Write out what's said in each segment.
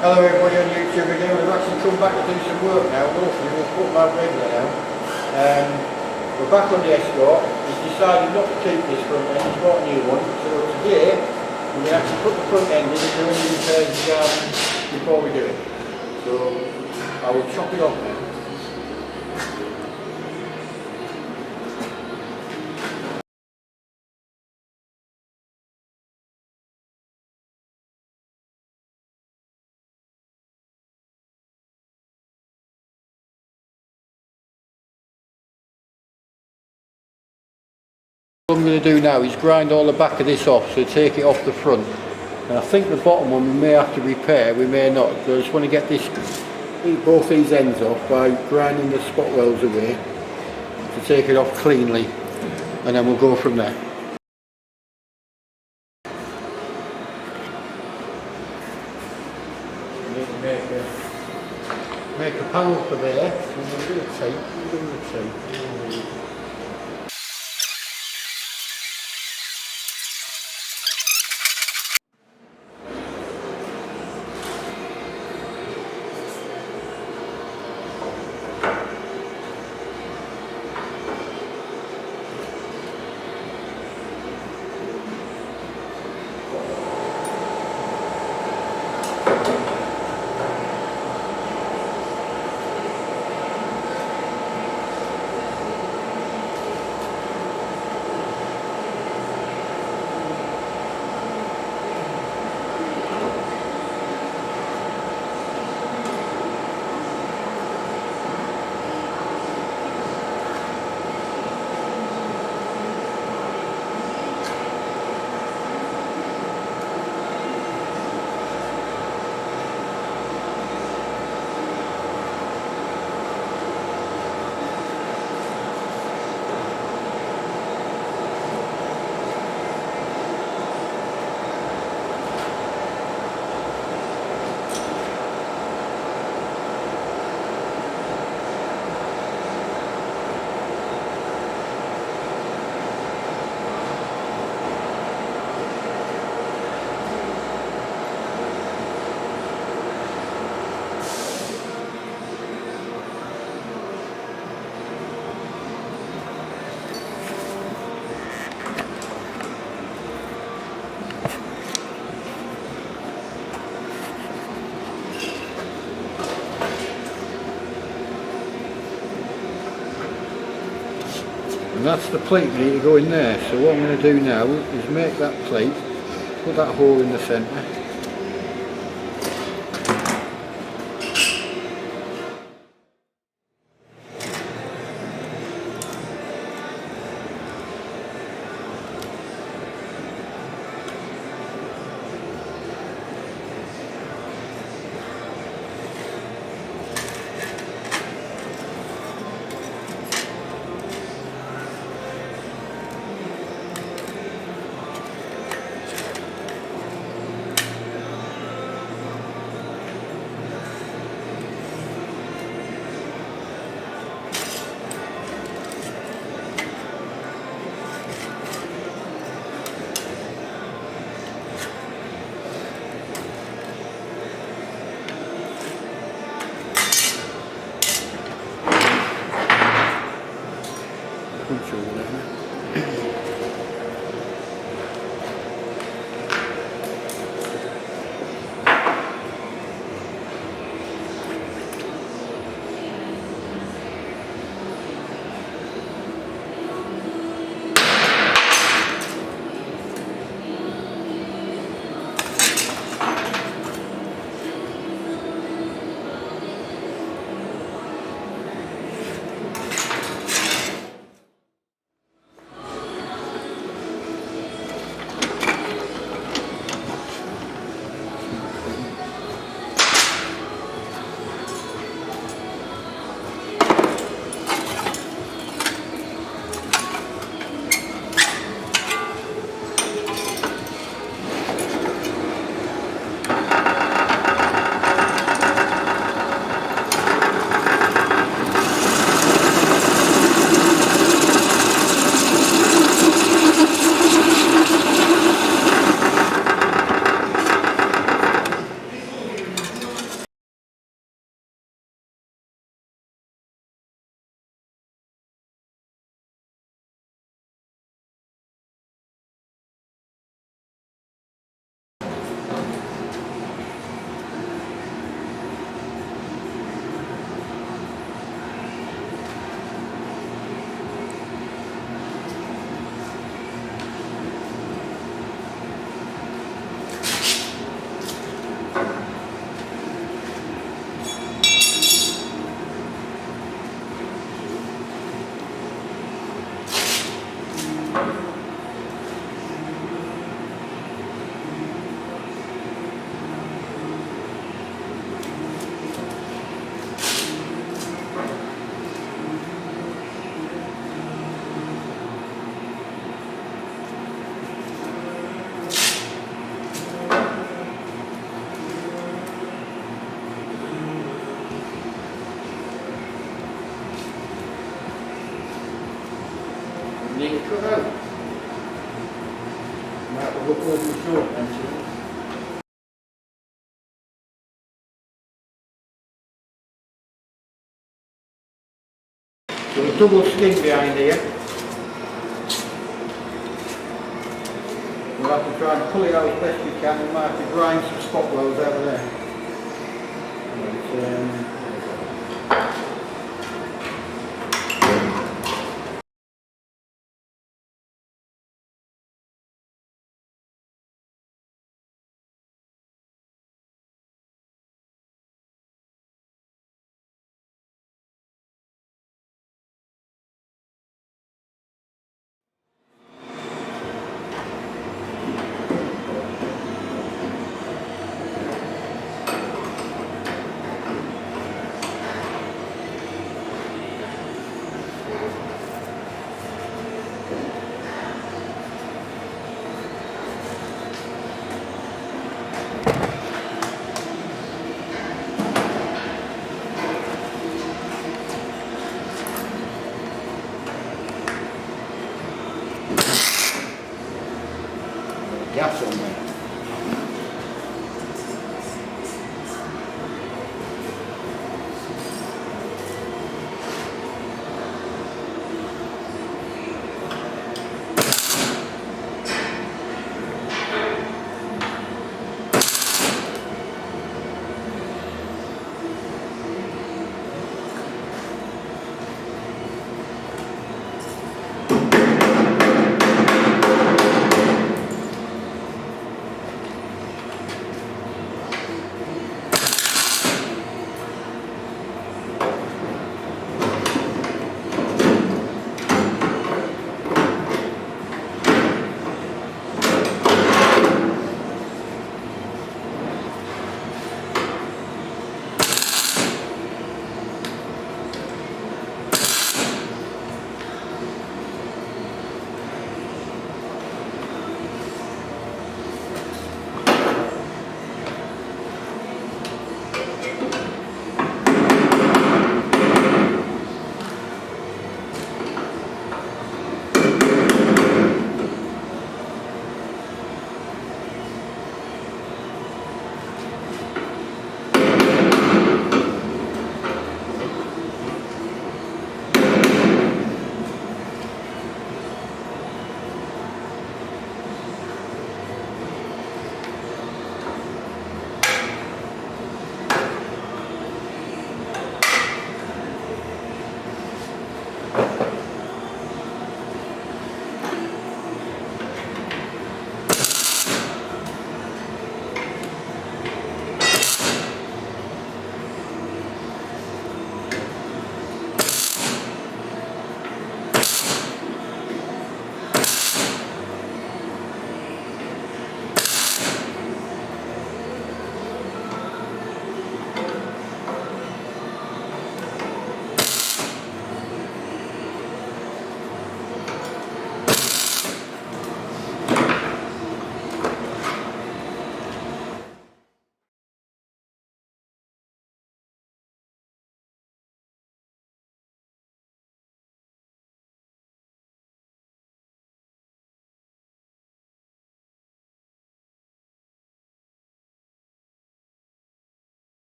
Hello everybody on YouTube again. We've actually come back to do some work now. Hopefully we'll put my regular now. We're back on the Escort. He's decided not to keep this front end, he's bought a new one. So today we're going to actually put the front end in and do any repairs to the garden before we do it. So I will chop it off now. What I'm going to do now is grind all the back of this off, so take it off the front. And I think the bottom one we may have to repair, we may not. So I just want to get both these ends off by grinding the spot welds away to take it off cleanly, and then we'll go from there. Make a panel for there, and we'll do the tape. And that's the plate we need to go in there. So what I'm going to do now is make that plate, put that hole in the centre. cut out. Might have to look over the shoulder and see. So a double skin behind here. We'll have to try and pull it out as best we can. We might have to grind some spot welds out of there. But, gas on there.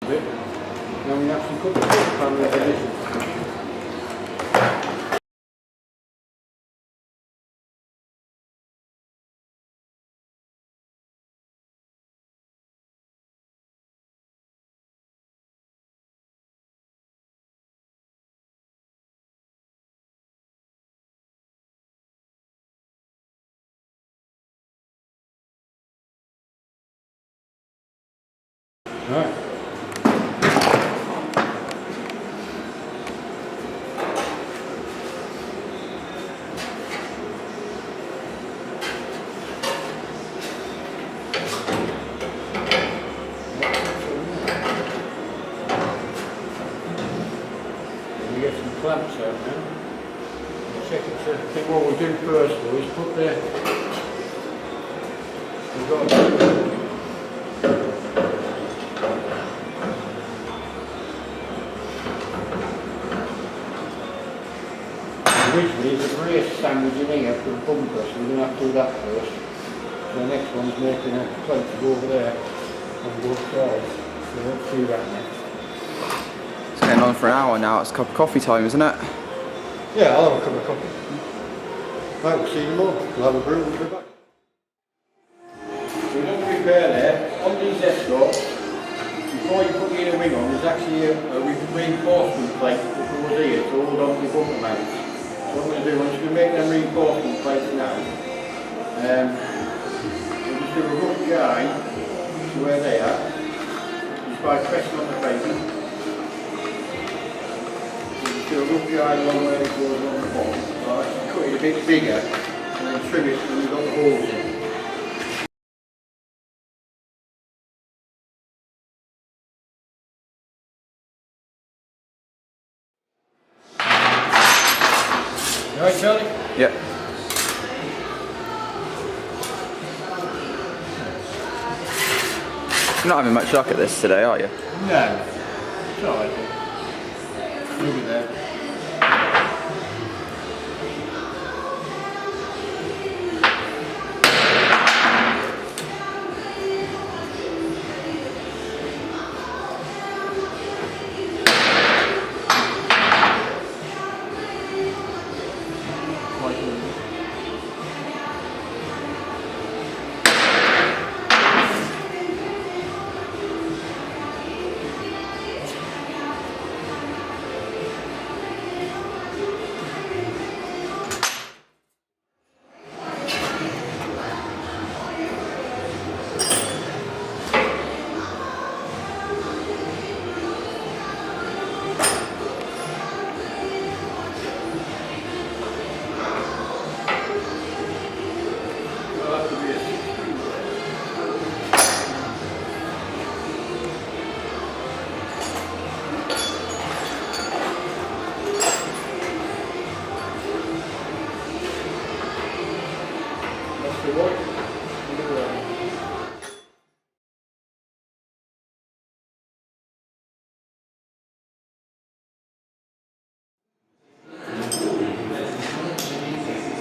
Now we have some couple of panels in this. Right. We get some what we'll do first though is put the, we've got originally there's a brace sandwich in here for the bumper, so we're going to have to do that first. So the next one's making a plate to go over there on both sides. So let's do that next. It's getting on for an hour now, it's a cup of coffee time, isn't it? Yeah, I'll have a cup of coffee. Right, we'll see you tomorrow. We'll have a brew and we'll be back. So we've done the repair there. On these Escorts, before you put the inner wing on, there's actually a reinforcement plate that goes here to hold on the bumper mounts. So what I'm going to do, I'm just going to make them reinforcement plates now. We'll just do a rough guide to where they are, just by pressing on the pavement. Do a rough guide along where it goes on the bottom. I'll actually cut it a bit bigger and then trim it when we've got the holes in. You alright, Charlie? Yeah. You're not having much luck at this today, are you? No. It's alright. Look at that.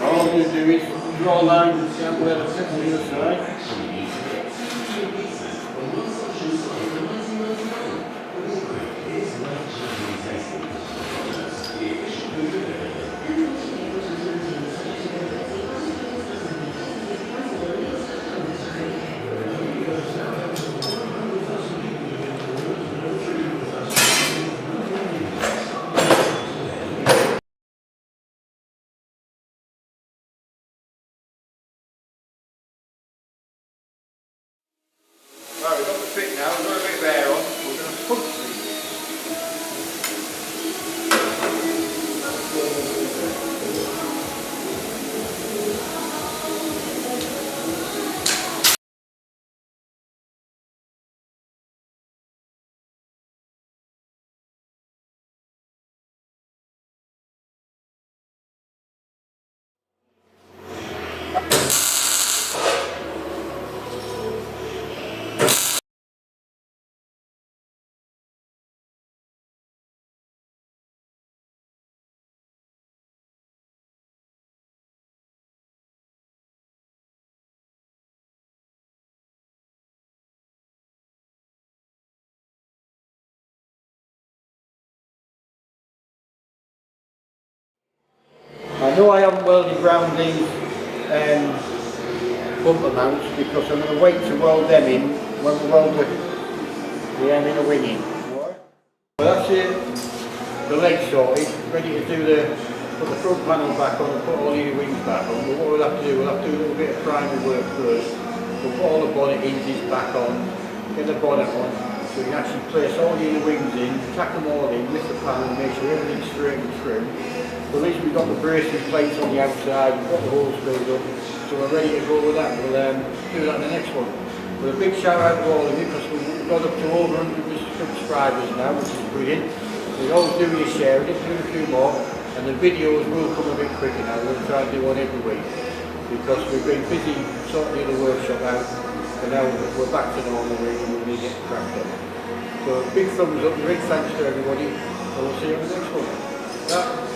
All I'm going to do is draw lines down where the sits on the other side. Right, we've got the fit now, we've got a bit of air on, we're going to punch these. I know I haven't welded round these bumper mounts because I'm going to wait to weld them in when we weld the end in the wing in. Right. Well, that's it, the leg sorted, ready to do put the front panel back on and put all the wings back on. But what we'll have to do, we'll have to do a little bit of primer work first. We'll put all the bonnet hinges back on, get the bonnet on, so we can actually place all the inner wings in, tack them all in, lift the panel, make sure everything's straight and true. But at least we've got the bracing plates on the outside, we've got the holes filled up, so we're ready to go with that. We'll do that in the next one. But a big shout out to all of you because we've got up to over 100 subscribers now, which is brilliant. So you always do your share, we did do a few more. And the videos will come a bit quicker now. We'll try and do one every week because we've been busy sorting the workshop out, and now we're back to normal really, and we need to get cracked on. So big thumbs up, big thanks to everybody, and we'll see you on the next one.